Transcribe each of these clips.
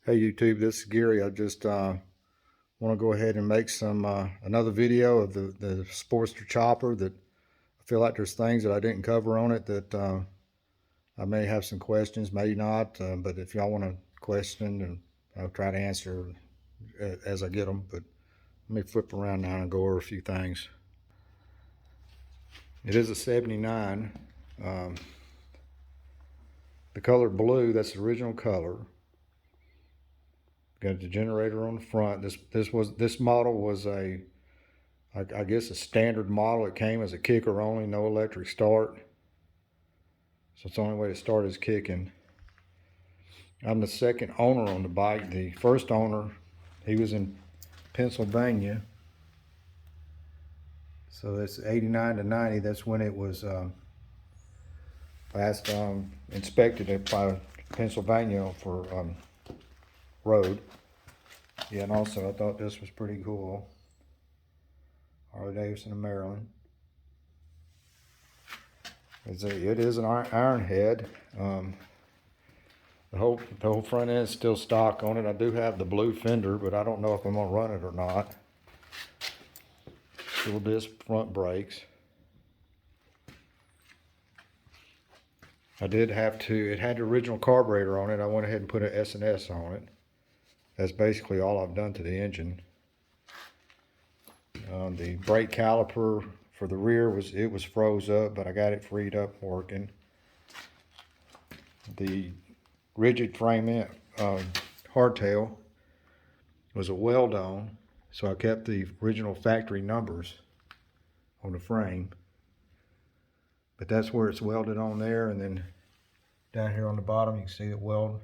Hey YouTube, this is Gary. I just want to go ahead and make some another video of the Sportster Chopper. That I feel like there's things that I didn't cover on it that I may have some questions, may not. But if y'all want to question, and I'll try to answer as I get them. But let me flip around now and go over a few things. It is a 79. The color blue, that's the original color. Got the generator on the front. This model was I guess a standard model. It came as a kicker only, no electric start. So it's the only way to start is kicking. I'm the second owner on the bike. The first owner, he was in Pennsylvania. So that's 89 to 90. That's when it was last inspected by Pennsylvania for road. Yeah, and also I thought this was pretty cool. Harley Davidson of Maryland. It is an iron head. The whole front end is still stock on it. I do have the blue fender, but I don't know if I'm gonna run it or not. Dual disc front brakes. I did have to. It had the original carburetor on it. I went ahead and put an S&S on it. That's basically all I've done to the engine. The brake caliper for the rear was froze up, but I got it freed up working. The rigid frame hardtail was a weld on, so I kept the original factory numbers on the frame. But that's where it's welded on there, and then down here on the bottom you can see it weld.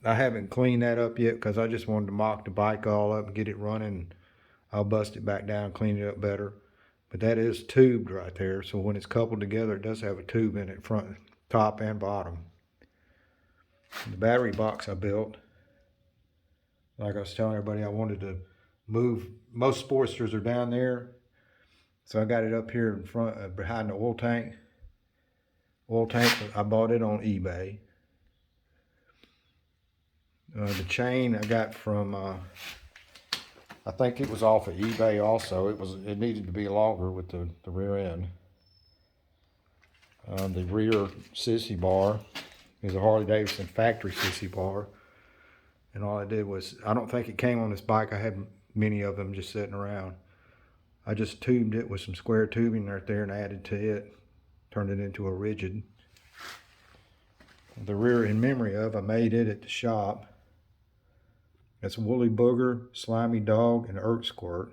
I haven't cleaned that up yet because I just wanted to mock the bike all up and get it running. I'll bust it back down, clean it up better. But that is tubed right there, so when it's coupled together, it does have a tube in it, front, top, and bottom. The battery box I built, like I was telling everybody, I wanted to move. Most Sportsters are down there, so I got it up here in front, behind the oil tank. I bought it on eBay. The chain I got from, I think it was off of eBay also. It needed to be longer with the rear end. The rear Sissy Bar is a Harley Davidson factory Sissy Bar. And all I did was, I don't think it came on this bike. I had many of them just sitting around. I just tubed it with some square tubing right there and added to it. Turned it into a rigid. The rear, in memory of, I made it at the shop. That's Woolly Booger, Slimy Dog, and Earth Squirt.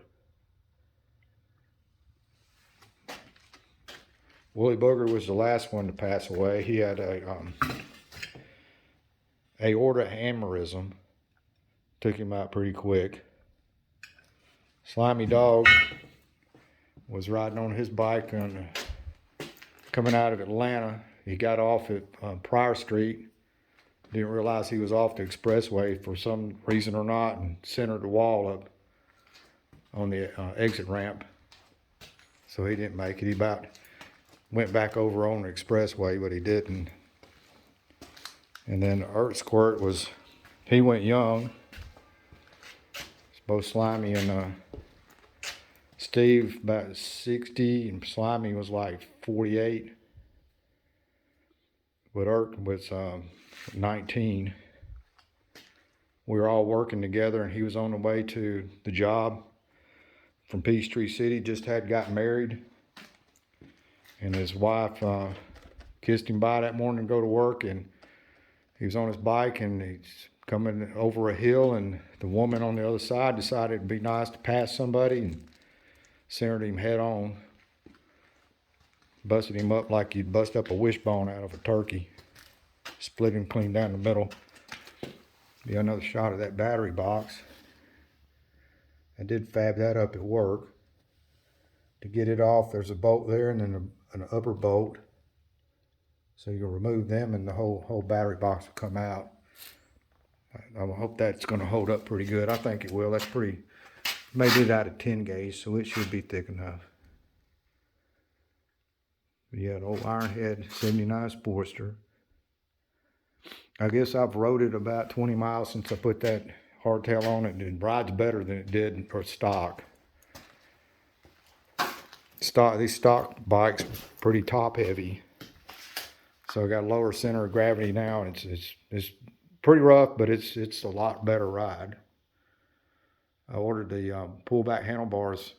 Woolly Booger was the last one to pass away. He had a aorta aneurysm. Took him out pretty quick. Slimy Dog was riding on his bike and coming out of Atlanta. He got off at Pryor Street. Didn't realize he was off the expressway for some reason or not, and centered the wall up on the exit ramp. So he didn't make it. He about went back over on the expressway, but he didn't. And then Earth Squirt he went young. It's both Slimy and Steve about 60, and Slimy was like 48. But Earth was 19. We were all working together, and he was on the way to the job from Peachtree City. Just had got married, and his wife kissed him bye that morning to go to work, and he was on his bike and he's coming over a hill, and the woman on the other side decided it'd be nice to pass somebody and centered him head on. Busted him up like you'd bust up a wishbone out of a turkey. Split him clean down the middle. Be another shot of that battery box. I did fab that up at work. To get it off, there's a bolt there and then an upper bolt. So you'll remove them and the whole battery box will come out. I hope that's going to hold up pretty good. I think it will. That's pretty, made it out of 10 gauge, so it should be thick enough. But yeah, an old Ironhead 79 Sportster. I guess I've rode it about 20 miles since I put that hardtail on it, and it rides better than it did for stock. These stock bikes pretty top heavy, so I got a lower center of gravity now, and it's pretty rough, but it's a lot better ride. I ordered the pullback handlebars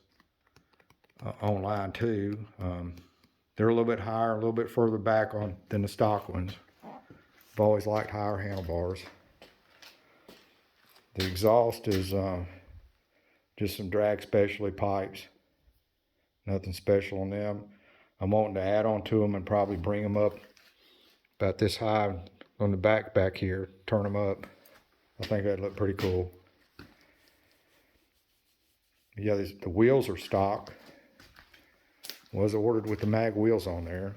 online too. They're a little bit higher, a little bit further back than the stock ones. I've always liked higher handlebars. The exhaust is just some drag specialty pipes. Nothing special on them. I'm wanting to add on to them and probably bring them up about this high on the back here. Turn them up. I think that'd look pretty cool. Yeah, the wheels are stock. Was ordered with the mag wheels on there.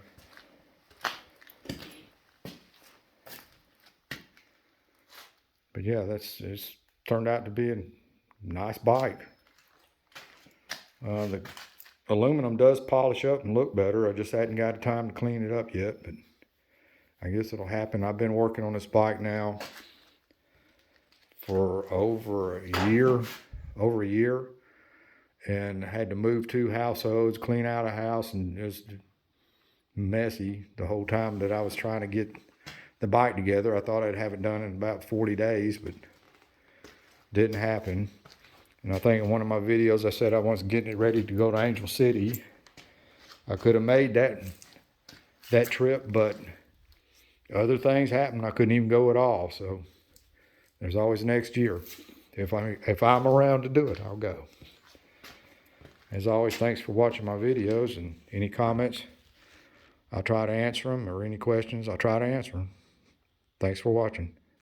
But yeah, it's turned out to be a nice bike. The aluminum does polish up and look better. I just hadn't got time to clean it up yet, but I guess it'll happen. I've been working on this bike now for over a year, and had to move 2 households, clean out a house, and it was messy the whole time that I was trying to get the bike together. I thought I'd have it done in about 40 days, but didn't happen. And I think in one of my videos I said I was getting it ready to go to Angel City. I could have made that trip, but other things happened. I couldn't even go at all. So there's always next year. If I'm around to do it, I'll go. As always, thanks for watching my videos, and any comments, I'll try to answer them, or any questions, I'll try to answer them. Thanks for watching.